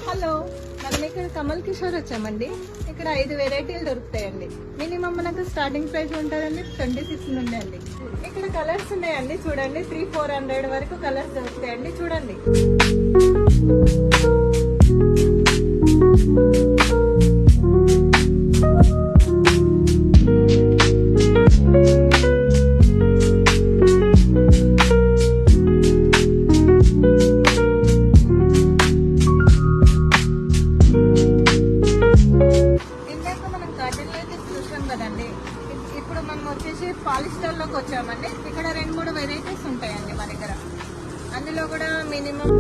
Hello, మనం ఇక్కడ కమల్ కిషోర్ వచ్చామండి. ఇక్కడ 5 వెరైటీలు దొరుకుతాయండి. మినిమం మనకు స్టార్టింగ్ ప్రైస్ ఉంటుందండి 26 నుండి అండి. ఇక్కడ కలర్స్ ఉన్నాయండి, చూడండి 300-400 వరకు కలర్స్ దొరుకుతాయండి. చూడండి. చూసాం కదండి, ఇప్పుడు మనం వచ్చేసి పాలిస్టర్ లోకి వచ్చామండి. ఇక్కడ 2-3 వెరైటీస్ ఉంటాయండి మన దగ్గర. అందులో కూడా మినిమం